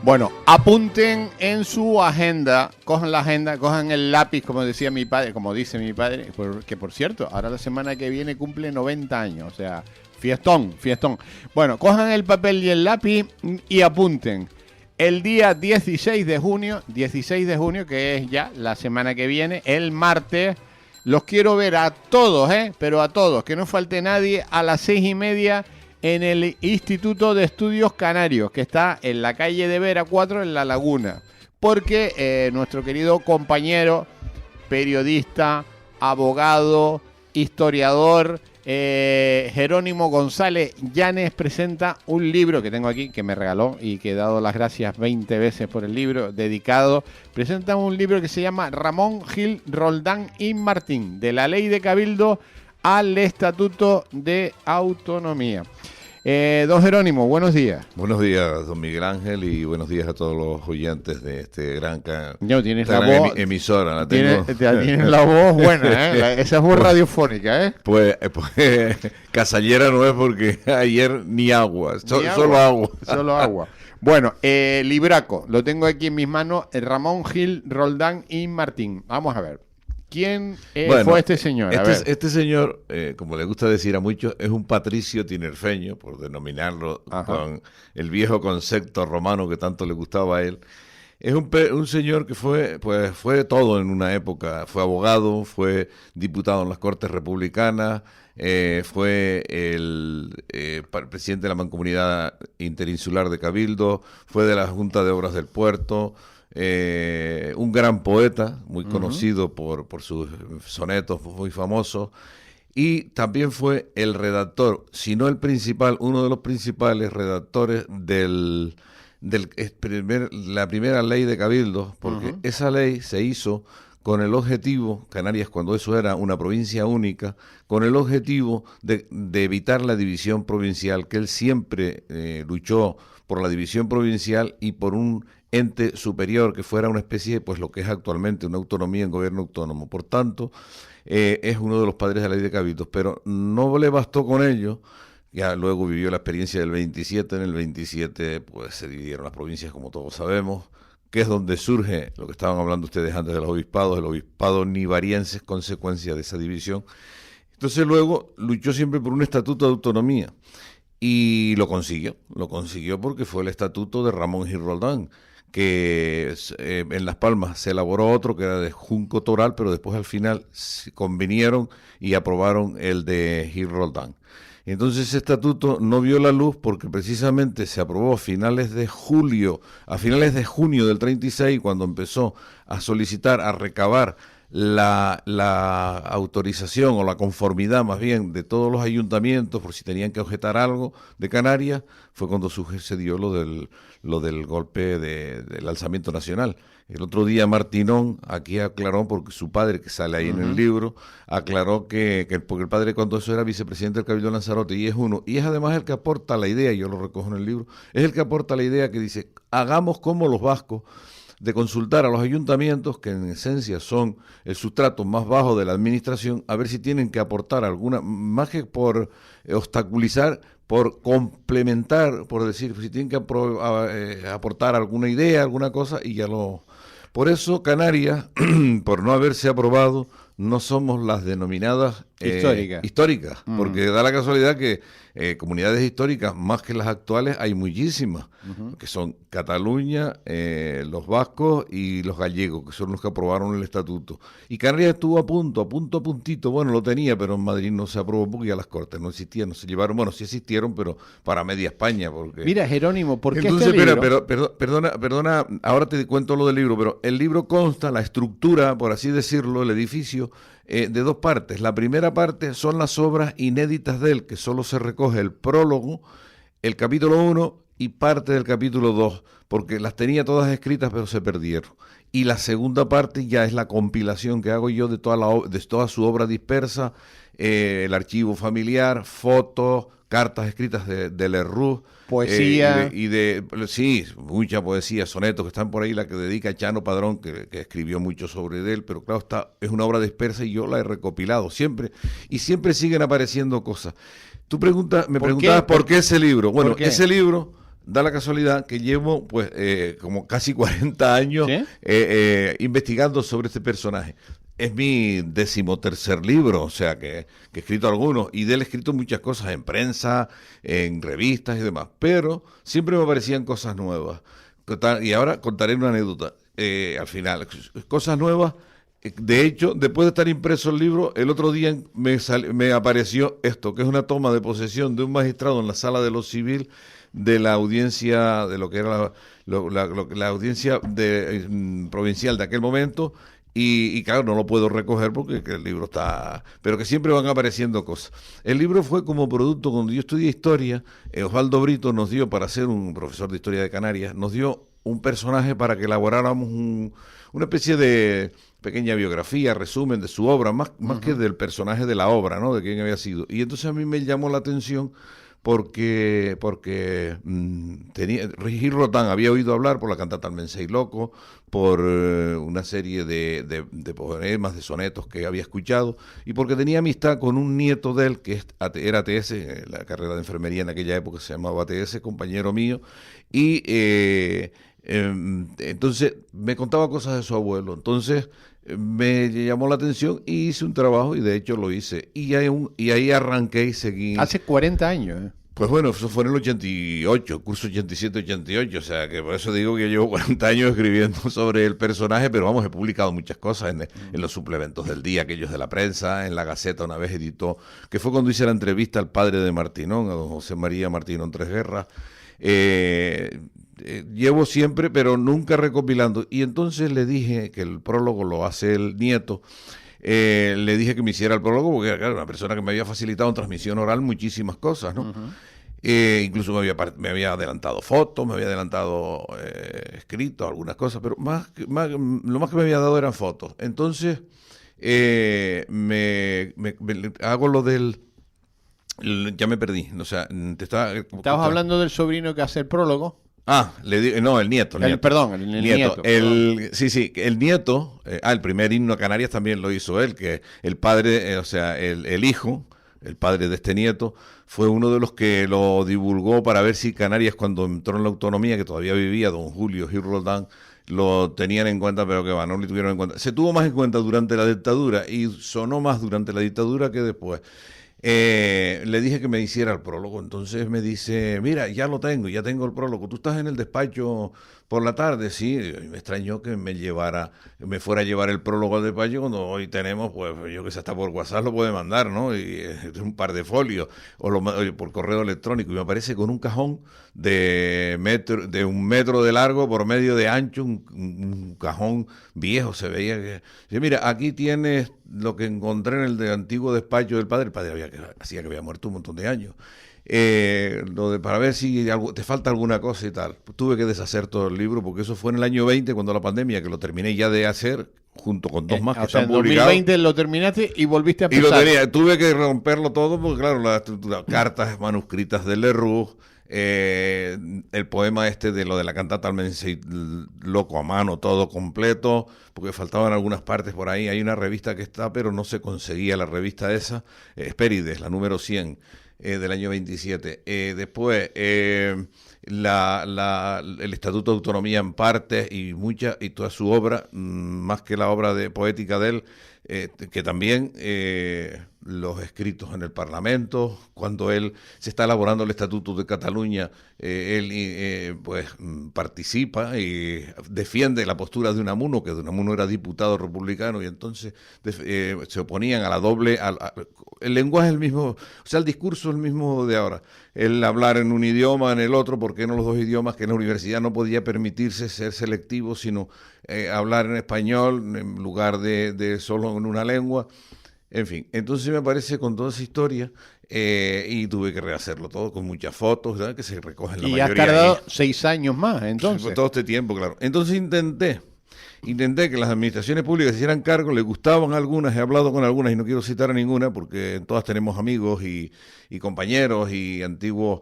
Bueno, apunten en su agenda, cojan la agenda, cojan el lápiz, como decía mi padre, como dice mi padre, que por cierto, ahora la semana que viene cumple 90 años, o sea, fiestón, fiestón. Bueno, cojan el papel y el lápiz y apunten. El día 16 de junio, que es ya la semana que viene, el martes, los quiero ver a todos, pero a todos, que no falte nadie, a las 6:30 en el Instituto de Estudios Canarios, que está en la calle de Vera 4, en La Laguna. Porque nuestro querido compañero, periodista, abogado, historiador, Jerónimo González Llanes presenta un libro que tengo aquí, que me regaló y que he dado las gracias 20 veces por el libro, dedicado. Presenta un libro que se llama Ramón Gil Roldán y Martín, de la Ley de Cabildo al Estatuto de Autonomía. Don Jerónimo, buenos días. Buenos días, don Miguel Ángel, y buenos días a todos los oyentes de este gran tienes la voz, emisora. La tienes la voz buena, esa es voz radiofónica, Pues casallera no es, porque ayer ni agua, solo agua. Solo agua. Bueno, libraco, lo tengo aquí en mis manos, Ramón Gil Roldán y Martín. Vamos a ver. ¿Quién fue este señor? Este señor, como le gusta decir a muchos, es un patricio tinerfeño, por denominarlo con el viejo concepto romano que tanto le gustaba a él. Es un señor que fue todo en una época. Fue abogado, fue diputado en las Cortes Republicanas, fue el presidente de la Mancomunidad Interinsular de Cabildo, fue de la Junta de Obras del Puerto. Un gran poeta, muy conocido por sus sonetos muy famosos, y también fue el redactor, si no el principal, uno de los principales redactores de la primera ley de Cabildo, porque esa ley se hizo con el objetivo, Canarias cuando eso era una provincia única, con el objetivo de evitar la división provincial, que él siempre luchó por la división provincial y por un ente superior que fuera una especie de, pues lo que es actualmente una autonomía en gobierno autónomo. Por tanto, es uno de los padres de la ley de cabildos, pero no le bastó con ello. Ya luego vivió la experiencia del 27, en el 27 pues se dividieron las provincias, como todos sabemos, que es donde surge lo que estaban hablando ustedes antes de los obispados, el obispado nivariense es consecuencia de esa división. Entonces luego luchó siempre por un estatuto de autonomía y lo consiguió porque fue el estatuto de Ramón Gil Roldán, que en Las Palmas se elaboró otro que era de Junco Toral, pero después al final se convinieron y aprobaron el de Gil Roldán. Entonces ese estatuto no vio la luz porque precisamente se aprobó a finales de junio del 36, cuando empezó a solicitar, a recabar la autorización o la conformidad más bien de todos los ayuntamientos por si tenían que objetar algo de Canarias. Fue cuando sucedió lo del golpe del alzamiento nacional. El otro día Martinón aquí aclaró, porque su padre, que sale ahí en el libro, aclaró porque el padre cuando eso era vicepresidente del Cabildo de Lanzarote, y es además el que aporta la idea, y yo lo recojo en el libro, es el que aporta la idea que dice, hagamos como los vascos, de consultar a los ayuntamientos, que en esencia son el sustrato más bajo de la administración, a ver si tienen que aportar alguna, más que por obstaculizar, por complementar, por decir, si tienen que aportar alguna idea, alguna cosa, y ya lo... Por eso Canarias, por no haberse aprobado, no somos las denominadas históricas, porque da la casualidad que comunidades históricas, más que las actuales, hay muchísimas, que son Cataluña, los vascos y los gallegos, que son los que aprobaron el estatuto. Y Canarias estuvo a puntito, bueno, lo tenía, pero en Madrid no se aprobó porque ya las Cortes no existían, no se llevaron, bueno, sí existieron, pero para media España. Porque... Mira, Jerónimo, ¿por qué entonces, este libro? Perdona, ahora te cuento lo del libro, pero el libro consta, la estructura, por así decirlo, el edificio, de dos partes. La primera parte son las obras inéditas de él, que solo se recoge el prólogo, el capítulo 1 y parte del capítulo 2, porque las tenía todas escritas pero se perdieron. Y la segunda parte ya es la compilación que hago yo de toda su obra dispersa, el archivo familiar, fotos, cartas escritas de Lerroux, poesía. Sí, mucha poesía, sonetos que están por ahí, la que dedica Chano Padrón, que escribió mucho sobre él, pero claro, es una obra dispersa y yo la he recopilado siempre, y siempre siguen apareciendo cosas. Me preguntabas por qué ese libro. Bueno, ese libro da la casualidad que llevo pues como casi 40 años ¿Sí? investigando sobre este personaje. Es mi 13º libro, o sea que he escrito algunos, y de él he escrito muchas cosas en prensa, en revistas y demás, pero siempre me aparecían cosas nuevas. Y ahora contaré una anécdota al final. Cosas nuevas. De hecho, después de estar impreso el libro, el otro día me apareció esto, que es una toma de posesión de un magistrado en la sala de lo civil de la audiencia, de lo que era la audiencia provincial de aquel momento, y claro, no lo puedo recoger porque el libro está... Pero que siempre van apareciendo cosas. El libro fue como producto, cuando yo estudié historia, Osvaldo Brito nos dio, para ser un profesor de historia de Canarias, nos dio un personaje para que elaboráramos una especie de pequeña biografía, resumen de su obra, más que del personaje de la obra, ¿no? De quién había sido. Y entonces a mí me llamó la atención porque Gil Rotán había oído hablar por la cantata Almensei Loco, por una serie de poemas, de sonetos que había escuchado, y porque tenía amistad con un nieto de él, que era ATS, la carrera de enfermería en aquella época se llamaba ATS, compañero mío, y entonces me contaba cosas de su abuelo. Entonces me llamó la atención y hice un trabajo, y de hecho lo hice. Y ahí arranqué y seguí. Hace 40 años. Pues bueno, eso fue en el 88, curso 87-88, o sea que por eso digo que llevo 40 años escribiendo sobre el personaje, pero vamos, he publicado muchas cosas en los suplementos del día, aquellos de la prensa, en La Gaceta una vez editó, que fue cuando hice la entrevista al padre de Martinón, a don José María Martinón Tres Guerras. Llevo siempre, pero nunca recopilando, y entonces le dije que el prólogo lo hace el nieto. Le dije que me hiciera el prólogo porque era, claro, una persona que me había facilitado en transmisión oral muchísimas cosas, ¿no? Incluso me había adelantado fotos, me había adelantado escritos, algunas cosas, pero lo más que me había dado eran fotos. Entonces, hago lo del... Ya me perdí, o sea, Estabas hablando del sobrino que hace el prólogo. No, el nieto. Perdón, el nieto. Sí, el nieto, el primer himno a Canarias también lo hizo él, que el padre, o sea, el hijo, el padre de este nieto, fue uno de los que lo divulgó para ver si Canarias, cuando entró en la autonomía, que todavía vivía don Julio Gil Roldán, lo tenían en cuenta, pero que no lo tuvieron en cuenta. Se tuvo más en cuenta durante la dictadura y sonó más durante la dictadura que después. Le dije que me hiciera el prólogo, entonces me dice, mira, ya tengo el prólogo, ¿tú estás en el despacho por la tarde? Sí, y me extrañó que me fuera a llevar el prólogo al despacho cuando hoy tenemos, pues yo que sé, hasta por WhatsApp lo puede mandar, ¿no? Y un par de folios, o por correo electrónico, y me aparece con un cajón de 1 metro de largo por medio de ancho, un cajón viejo, se veía que... Sí, mira, aquí tienes lo que encontré en el antiguo despacho del padre. El padre hacía que había muerto un montón de años. Para ver si te falta alguna cosa y tal. Tuve que deshacer todo el libro porque eso fue en el año 20, cuando la pandemia, que lo terminé ya de hacer, junto con dos más que están publicados. En 2020 lo terminaste y volviste a empezar. Tuve que romperlo todo porque, claro, la estructura, cartas manuscritas de Leroux, el poema de lo de la cantata Almensei Loco a mano, todo completo, porque faltaban algunas partes por ahí. Hay una revista que está, pero no se conseguía la revista esa, Hespérides, la número 100 del año 27. Después, el Estatuto de Autonomía en parte y toda su obra, más que la obra poética de él, que también los escritos en el Parlamento, cuando él se está elaborando el Estatuto de Cataluña, él pues participa y defiende la postura de Unamuno, que de Unamuno era diputado republicano, y entonces se oponían a la doble... el lenguaje es el mismo, o sea, el discurso es el mismo de ahora. El hablar en un idioma, en el otro, ¿por qué no los dos idiomas? Que en la universidad no podía permitirse ser selectivo, sino hablar en español en lugar de solo en una lengua. En fin, entonces me parece con toda esa historia, y tuve que rehacerlo todo con muchas fotos, ¿sabes? Que se recogen la mayoría. Y has tardado 6 años más, entonces. Pues todo este tiempo, claro. Entonces intenté que las administraciones públicas se hicieran cargo, le gustaban algunas, he hablado con algunas y no quiero citar a ninguna porque todas tenemos amigos y compañeros y antiguos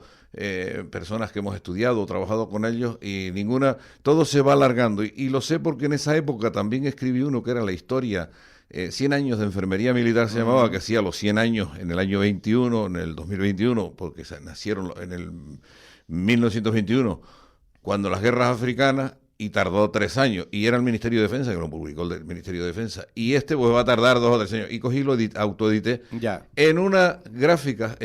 personas que hemos estudiado o trabajado con ellos, y ninguna, todo se va alargando. Y lo sé porque en esa época también escribí uno que era la historia 100 años de enfermería militar, se llamaba, que hacía los 100 años en el año 21, en el 2021, porque nacieron en el 1921, cuando las guerras africanas, y tardó 3 años, y era el Ministerio de Defensa, que lo publicó el Ministerio de Defensa, y pues va a tardar 2 o 3 años, y cogí y lo autoedité en Gráficas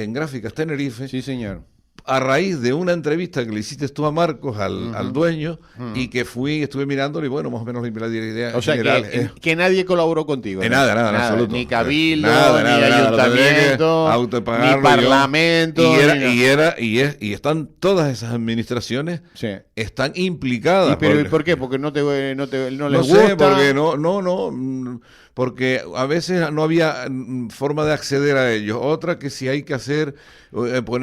Tenerife. Sí, señor. A raíz de una entrevista que le hiciste tú a Marcos, al dueño, y que estuve mirándolo y bueno, más o menos la idea. O sea, general, que nadie colaboró contigo. Nada, en absoluto. Ni cabildo, ni ayuntamiento, ni parlamento. Y están todas esas administraciones, están implicadas. ¿Y por qué? Porque no les gusta. No sé, porque porque a veces no había forma de acceder a ellos. Otra que si hay que hacer,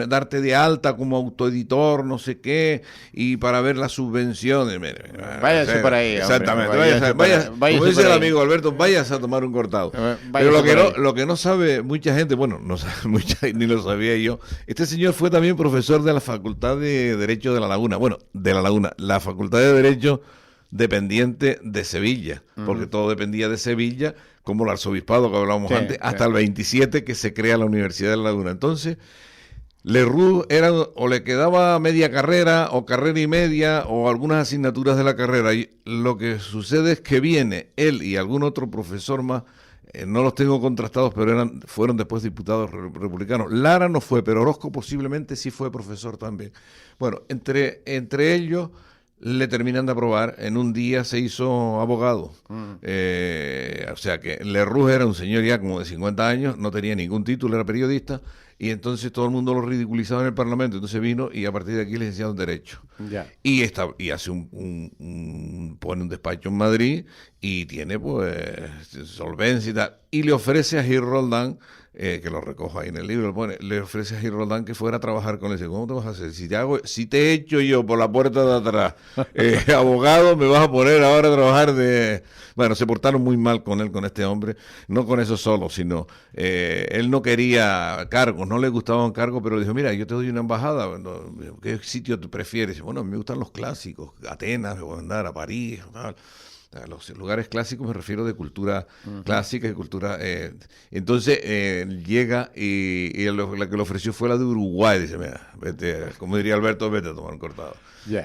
darte de alta como autoeditor, no sé qué, y para ver las subvenciones. Váyase por ahí. Exactamente. Como dice el amigo Alberto, váyase a tomar un cortado. Pero lo que no sabe mucha gente, bueno, no sabe mucha, ni lo sabía yo, este señor fue también profesor de la Facultad de Derecho de La Laguna. Bueno, de La Laguna, la Facultad de Derecho dependiente de Sevilla, porque todo dependía de Sevilla, como el arzobispado que hablábamos antes, hasta el 27 que se crea la Universidad de La Laguna. Entonces, Lerroux o le quedaba media carrera, o carrera y media, o algunas asignaturas de la carrera. Y lo que sucede es que viene él y algún otro profesor más, no los tengo contrastados, pero fueron después diputados republicanos. Lara no fue, pero Orozco posiblemente sí fue profesor también. Bueno, entre ellos le terminan de aprobar, en un día se hizo abogado. O sea que Lerroux era un señor ya como de 50 años, no tenía ningún título, era periodista, y entonces todo el mundo lo ridiculizaba en el Parlamento. Entonces vino y a partir de aquí licenciado en Derecho. Y hace pone un despacho en Madrid y tiene pues solvencia y tal. Y le ofrece a Gil Roldán, que lo recojo ahí en el libro, le ofrece a Gil Roldán que fuera a trabajar con él. Dice, ¿cómo te vas a hacer? Si te echo yo por la puerta de atrás, abogado, me vas a poner ahora a trabajar de... Bueno, se portaron muy mal con él, con este hombre, no con eso solo, sino él no quería cargos, no le gustaban cargos, pero le dijo, mira, yo te doy una embajada, ¿qué sitio te prefieres? Bueno, a mí me gustan los clásicos, Atenas, voy a andar a París, tal. A los lugares clásicos me refiero de cultura clásica y cultura... entonces llega y la que le ofreció fue la de Uruguay. Dice, mira, vete, como diría Alberto, vete a tomar un cortado.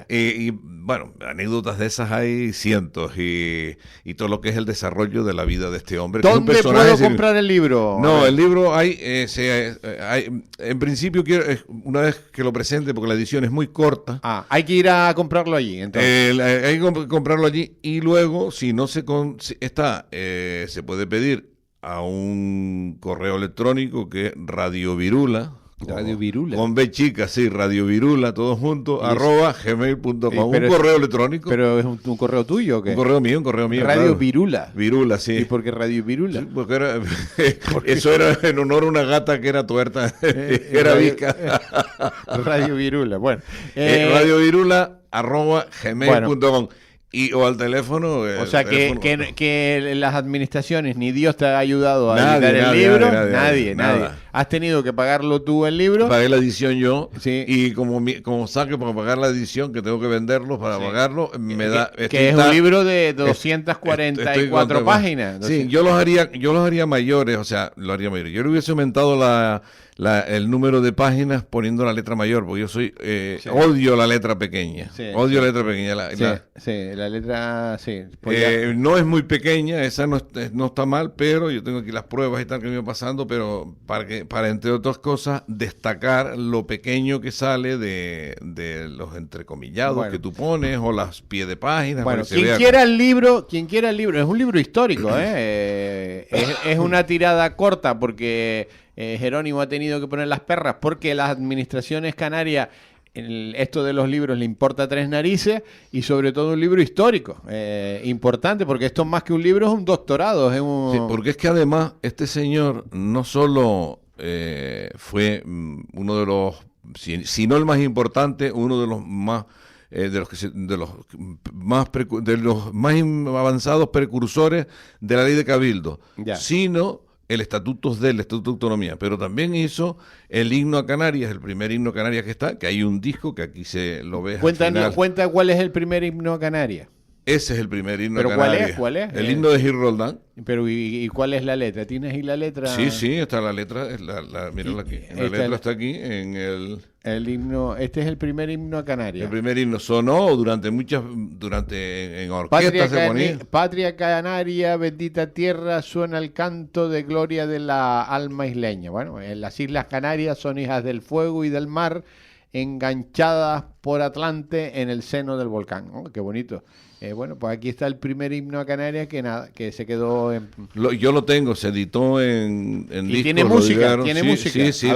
Y bueno, anécdotas de esas hay cientos y todo lo que es el desarrollo de la vida de este hombre. ¿Dónde puedo comprar el libro? No, el libro hay en principio una vez que lo presente, porque la edición es muy corta. Hay que ir a comprarlo allí, entonces. Hay que comprarlo allí y luego, si no se puede pedir a un correo electrónico que es Radio Virula. Radio Virula. Con B chica, sí, Radio Virula, todos juntos, @gmail.com. Un correo electrónico. ¿Pero es un correo tuyo o qué? Un correo mío. Radio claro. Virula. Virula, sí. ¿Y por qué Radio Virula? Sí, porque eso era en honor a una gata que era tuerta, era visca. Radio Virula, bueno. Radio Virula, @gmail.com. O al teléfono. O sea, que las administraciones, ni Dios te ha ayudado a editar el libro. Nadie. ¿Has tenido que pagarlo tú el libro? Pagué la edición yo. Sí. Y como saque para pagar la edición, que tengo que venderlo para pagarlo, me da. Que es un libro de 244 páginas. Sí, yo los haría mayores, o sea, lo haría mayores. Yo le hubiese aumentado el número de páginas poniendo la letra mayor, porque yo odio la letra pequeña. Odio la letra pequeña. La letra, no es muy pequeña, esa no está mal, pero yo tengo aquí las pruebas y tal que me iba pasando, pero para entre otras cosas, destacar lo pequeño que sale de los entrecomillados que tú pones, o las pie de páginas. Bueno, quien quiera el libro, es un libro histórico, es una tirada corta, porque Jerónimo ha tenido que poner las perras, porque las administraciones canarias, esto de los libros le importa tres narices, y sobre todo un libro histórico, importante, porque esto más que un libro es un doctorado. Sí, porque es que además este señor no solo fue uno de los, si no el más importante, uno de los más de los más avanzados precursores de la ley de cabildo, sino el Estatuto de Autonomía, pero también hizo el himno a Canarias, el primer himno a Canarias que hay un disco que aquí se lo ve. Cuenta cuál es el primer himno a Canarias. Ese es el primer himno ¿Pero canario. cuál es? El himno de Gil Roldán. Pero ¿y cuál es la letra? ¿Tienes ahí la letra? Sí, está la letra, mírala aquí. La letra está aquí en el himno. Este es el primer himno a Canarias. El primer himno sonó durante en orquesta se ponía. Patria Canaria, bendita tierra, suena el canto de gloria de la alma isleña. Bueno, las Islas Canarias son hijas del fuego y del mar, enganchadas por Atlante en el seno del volcán. Oh, qué bonito. Bueno, pues aquí está el primer himno a Canarias que se quedó en... Yo lo tengo, se editó en disco. ¿Tiene música? ¿Tiene música? Sí,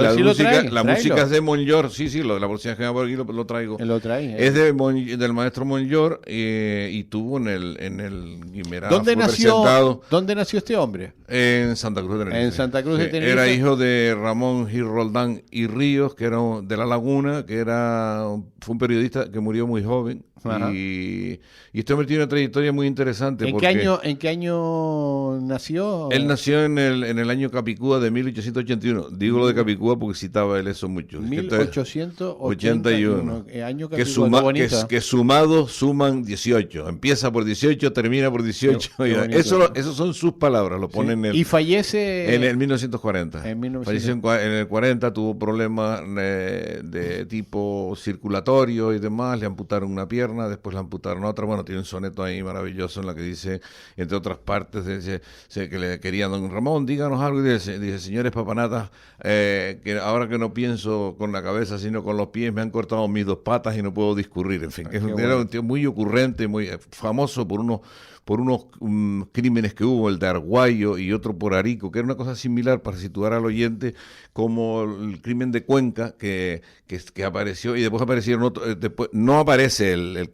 la música es de Monllor. Sí, la próxima que va por aquí lo traigo. Lo trae. Es del maestro Monllor y tuvo en el Guimerá. ¿Dónde nació este hombre? En Santa Cruz de Tenerife. En Santa Cruz de Tenerife. Era hijo de Ramón Gil Roldán y Ríos, que era de La Laguna, fue un periodista que murió muy joven. Y este hombre tiene una trayectoria muy interesante. ¿En qué año nació? Él nació en el año Capicúa de 1881. Digo lo de Capicúa porque citaba él eso mucho. 1881. Año Capicúa, que sumados suman 18. Empieza por 18, termina por 18. Eso son sus palabras, lo ponen y fallece en el 1940. Falleció en el 40, tuvo problemas de tipo circulatorio y demás, le amputaron una pierna, después le amputaron otra. Bueno, tiene un soneto ahí maravilloso en la que dice, entre otras partes, que le quería don Ramón, díganos algo, y dice señores papanatas, que ahora que no pienso con la cabeza sino con los pies, me han cortado mis dos patas y no puedo discurrir. En fin, era un tío muy ocurrente, muy famoso por unos crímenes que hubo, el de Arguayo y otro por Arico, que era una cosa similar para situar al oyente, como el crimen de Cuenca, que apareció, y después aparecieron otros. Después no aparece el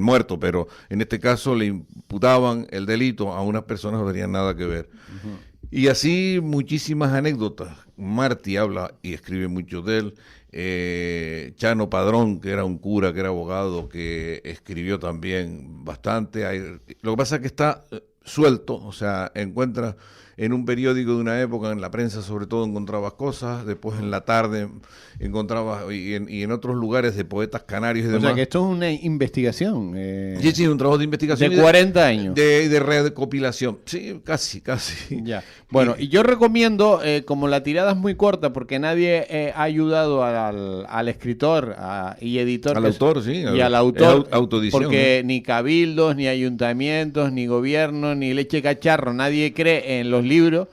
muerto, pero en este caso le imputaban el delito a unas personas que no tenían nada que ver. Uh-huh. Y así muchísimas anécdotas. Martí habla y escribe mucho de él. Chano Padrón, que era un cura, que era abogado, que escribió también bastante. Lo que pasa es que está suelto, o sea, encuentras en un periódico de una época, en la prensa sobre todo, encontrabas cosas, después en la tarde encontrabas, y en otros lugares de poetas canarios y demás. O sea, que esto es una investigación. Sí, un trabajo de investigación. De 40 años. De recopilación. Sí, casi. Ya. Bueno, y yo recomiendo, como la tirada es muy corta, porque nadie ha ayudado al escritor y editor. Al autor, sí. Y al autor. Autoedición. Porque ni cabildos, ni ayuntamientos, ni gobierno, ni leche cacharro, nadie cree en los libros.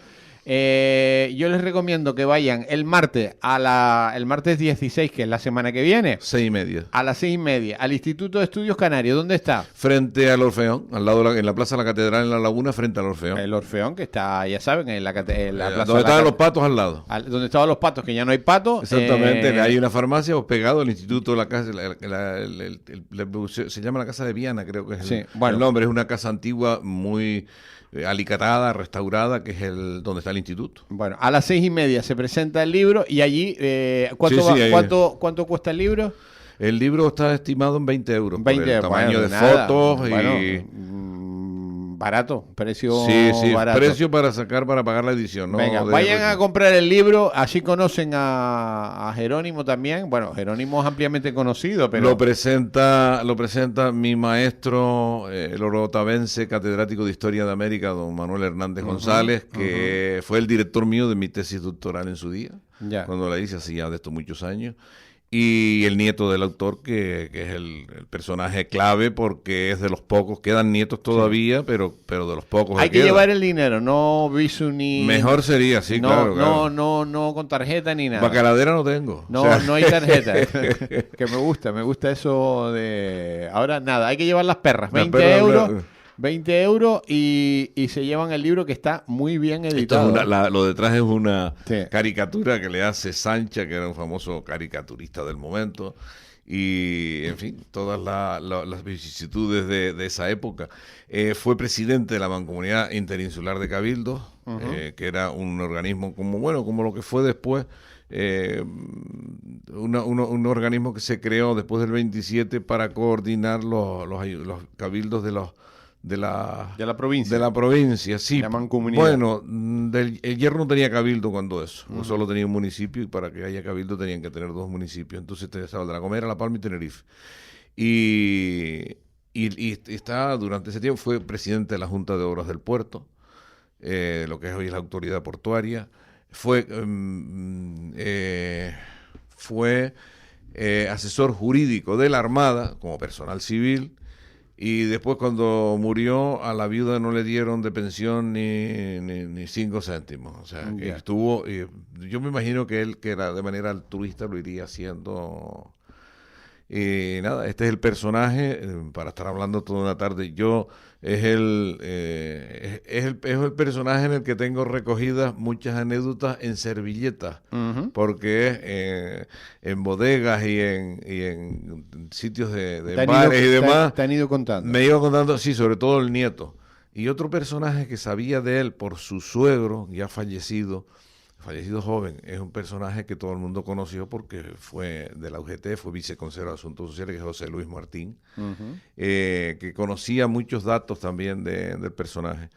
Yo les recomiendo que vayan el martes el martes 16, que es la semana que viene. 6:30. A las 6:30, al Instituto de Estudios Canarios. ¿Dónde está? Frente al Orfeón, al lado en la Plaza de la Catedral en La Laguna, frente al Orfeón. El Orfeón, que está, ya saben, en la Plaza. Donde estaban los patos al lado. Donde estaban los patos, que ya no hay patos. Exactamente, hay una farmacia pegado al Instituto, la casa, se llama la Casa de Viana, creo que es el nombre. Es una casa antigua muy alicatada, restaurada, que es donde está el instituto. Bueno, a las 6:30 se presenta el libro y allí, ¿cuánto cuesta el libro? El libro está estimado en 20 euros. 20 por el tamaño de fotos barato, precio barato. Precio para pagar la edición. ¿No? Venga, vayan a comprar el libro, así conocen a Jerónimo también. Bueno, Jerónimo es ampliamente conocido, pero... Lo presenta mi maestro, el orotavense, catedrático de Historia de América, don Manuel Hernández González, que fue el director mío de mi tesis doctoral en su día, cuando la hice hace ya de estos muchos años. Y el nieto del autor, que es el personaje clave, porque es de los pocos, quedan nietos todavía, pero de los pocos. Hay que llevar el dinero, no visu ni... Mejor sería, sí, claro. No con tarjeta ni nada. Bacaladera no tengo. No hay tarjeta. Que me gusta eso de... Ahora nada, hay que llevar las perras, 20 euros. 20 euros y se llevan el libro, que está muy bien editado. Lo detrás es una caricatura que le hace Sancha, que era un famoso caricaturista del momento, y en fin, todas las vicisitudes de esa época. Fue presidente de la Mancomunidad Interinsular de Cabildos, que era un organismo como lo que fue después, un organismo que se creó después del 27 para coordinar los cabildos de la provincia, sí. La mancomunidad. Bueno, el Hierro no tenía cabildo cuando eso, solo tenía un municipio, y para que haya cabildo tenían que tener dos municipios. Entonces estaba el de La Gomera, La Palma y Tenerife. Y y está, durante ese tiempo, fue presidente de la Junta de Obras del Puerto, lo que hoy es la autoridad portuaria. Fue asesor jurídico de la Armada como personal civil, y después cuando murió a la viuda no le dieron de pensión ni 5 céntimos. O sea, que estuvo, yo me imagino que él, que era de manera altruista, lo iría haciendo. Y nada, este es el personaje, para estar hablando toda una tarde. Es el personaje en el que tengo recogidas muchas anécdotas en servilletas, porque en bodegas y en sitios de bares y demás, te han ido contando. Me iba contando, sí, sobre todo el nieto. Y otro personaje que sabía de él por su suegro, ya fallecido joven, es un personaje que todo el mundo conoció porque fue de la UGT, fue viceconsejo de Asuntos Sociales, que es José Luis Martín, que conocía muchos datos también del personaje.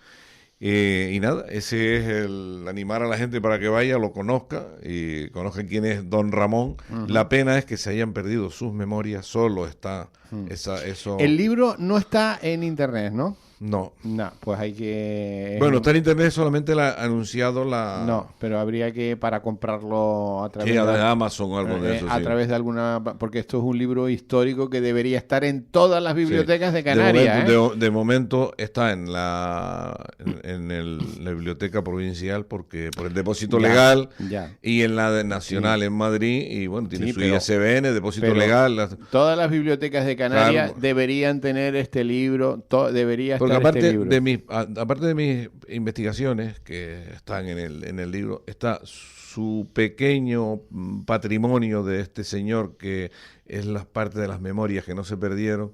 Y nada, ese es el animar a la gente para que vaya, lo conozca y conozcan quién es Don Ramón. La pena es que se hayan perdido sus memorias, solo está eso. El libro no está en internet, ¿no? No. No, pues hay que... Bueno, está en internet, solamente anunciado la... No, pero habría que, para comprarlo a través de Amazon o algo de eso, a través de alguna... Porque esto es un libro histórico que debería estar en todas las bibliotecas de Canarias. De momento está en la biblioteca provincial, porque por el depósito legal, y en la nacional en Madrid, y bueno, tiene su ISBN, depósito legal. Todas las bibliotecas de Canarias deberían tener este libro, debería porque aparte de mis investigaciones que están en el libro, está su pequeño patrimonio de este señor, que es la parte de las memorias que no se perdieron,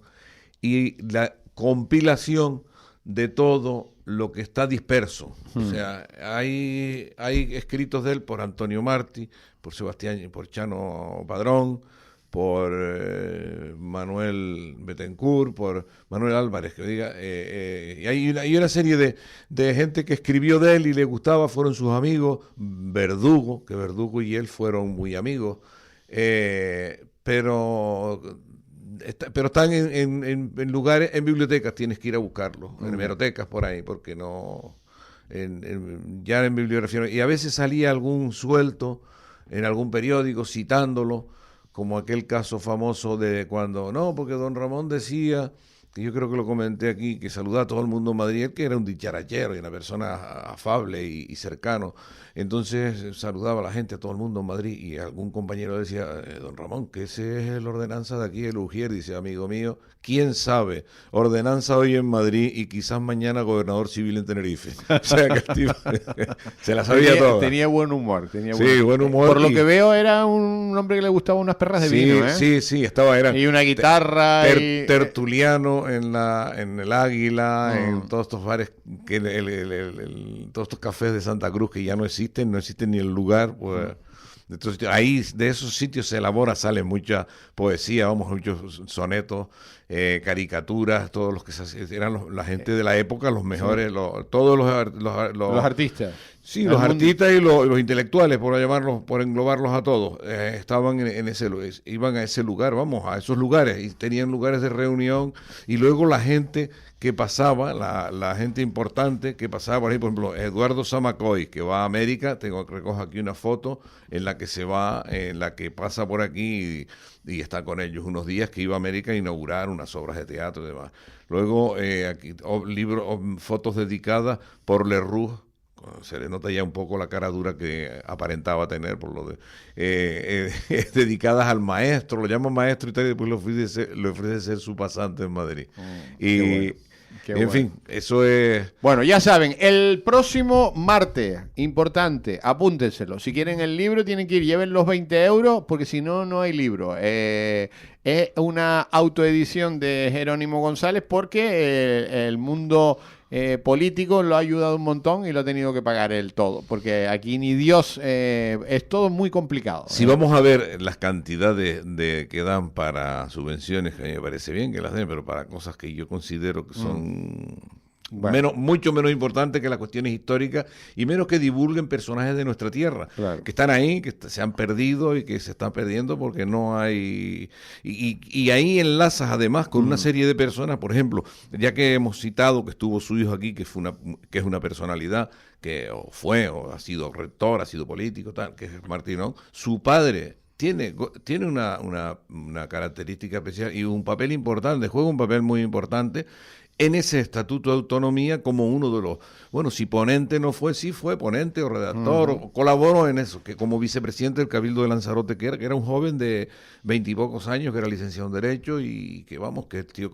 y la compilación de todo lo que está disperso. O sea, hay escritos de él por Antonio Martí, por Sebastián, por Chano Padrón, por Manuel Betancourt, por Manuel Álvarez, que diga, y hay una serie de gente que escribió de él y le gustaba, fueron sus amigos. Verdugo, que Verdugo y él fueron muy amigos, pero están en lugares, en bibliotecas, tienes que ir a buscarlos, en hemerotecas por ahí, porque no, ya en bibliografía, y a veces salía algún suelto en algún periódico citándolo, como aquel caso famoso de cuando, porque don Ramón decía, que yo creo que lo comenté aquí, que saludaba a todo el mundo en Madrid, él que era un dicharachero y una persona afable y cercano. Entonces saludaba a la gente, a todo el mundo en Madrid, y algún compañero decía, don Ramón, que ese es la ordenanza de aquí de Ujier. Dice, amigo mío, quién sabe, ordenanza hoy en Madrid y quizás mañana gobernador civil en Tenerife. O sea que el tipo se la sabía toda. Tenía buen humor. Buen humor. Por lo que veo, era un hombre que le gustaba unas perras de vino, ¿eh? Sí, era. Y una guitarra. Tertuliano en el Águila, en todos estos bares, todos estos cafés de Santa Cruz que ya no existen ni el lugar, pues. Entonces, ahí de esos sitios sale mucha poesía, muchos sonetos, caricaturas, todos los que eran la gente de la época, los mejores, todos los artistas. Sí, los artistas y los intelectuales, por llamarlos, por englobarlos a todos, estaban iban a ese lugar, a esos lugares, y tenían lugares de reunión, y luego la gente que pasaba, la gente importante que pasaba por ahí, por ejemplo, Eduardo Zamacoy, que va a América, recojo aquí una foto en la que en la que pasa por aquí y está con ellos unos días, que iba a América a inaugurar unas obras de teatro y demás. Luego, aquí fotos dedicadas por Leroux. Se le nota ya un poco la cara dura que aparentaba tener por lo de dedicadas al maestro, lo llaman maestro y tal, y después le ofrece ser su pasante en Madrid. En fin, eso es... Bueno, ya saben, el próximo martes, importante, apúntenselo. Si quieren el libro, tienen que ir, lleven los 20 euros, porque si no, no hay libro. Es una autoedición de Jerónimo González, porque el mundo político lo ha ayudado un montón y lo ha tenido que pagar él todo, porque aquí ni Dios, es todo muy complicado. Si vamos a ver las cantidades que dan para subvenciones, que a mí me parece bien que las den, pero para cosas que yo considero que son Bueno. Mucho menos importante que las cuestiones históricas y menos que divulguen personajes de nuestra tierra, que están ahí, que se han perdido y que se están perdiendo porque no hay... Y ahí enlazas además con una serie de personas, por ejemplo, ya que hemos citado que estuvo su hijo aquí, que es una personalidad que o ha sido rector, ha sido político, tal, que es Martinón, su padre... Tiene una característica especial y un papel importante, juega un papel muy importante en ese estatuto de autonomía como uno de los, bueno, si ponente no fue, sí fue ponente o redactor, o colaboró en eso, que como vicepresidente del Cabildo de Lanzarote, que era un joven de 20 y pocos años, que era licenciado en Derecho y que, vamos, que el tío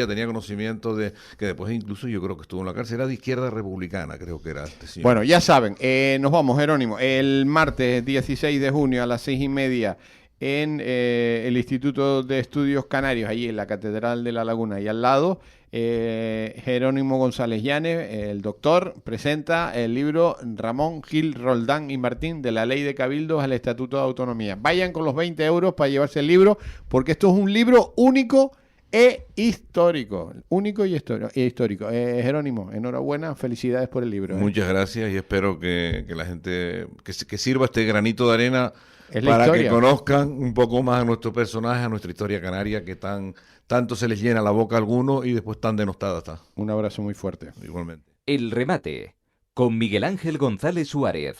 tenía conocimiento de, que después incluso yo creo que estuvo en la cárcel, era de izquierda republicana, creo que era este señor. Bueno, ya saben, nos vamos, Jerónimo, el martes 16 de junio a las 6:30 en el Instituto de Estudios Canarios, allí en la Catedral de la Laguna, y al lado, Jerónimo González Llanes, el doctor, presenta el libro Ramón Gil Roldán y Martín, de la Ley de Cabildos al Estatuto de Autonomía. Vayan con los 20 euros para llevarse el libro, porque esto es un libro único e histórico. Único y histórico. Jerónimo, enhorabuena, felicidades por el libro. Muchas gracias y espero que la gente, que sirva este granito de arena para historia, que conozcan un poco más a nuestro personaje, a nuestra historia canaria, que tanto se les llena la boca a algunos y después tan denostada está. Un abrazo muy fuerte. Igualmente. El remate, con Miguel Ángel González Suárez.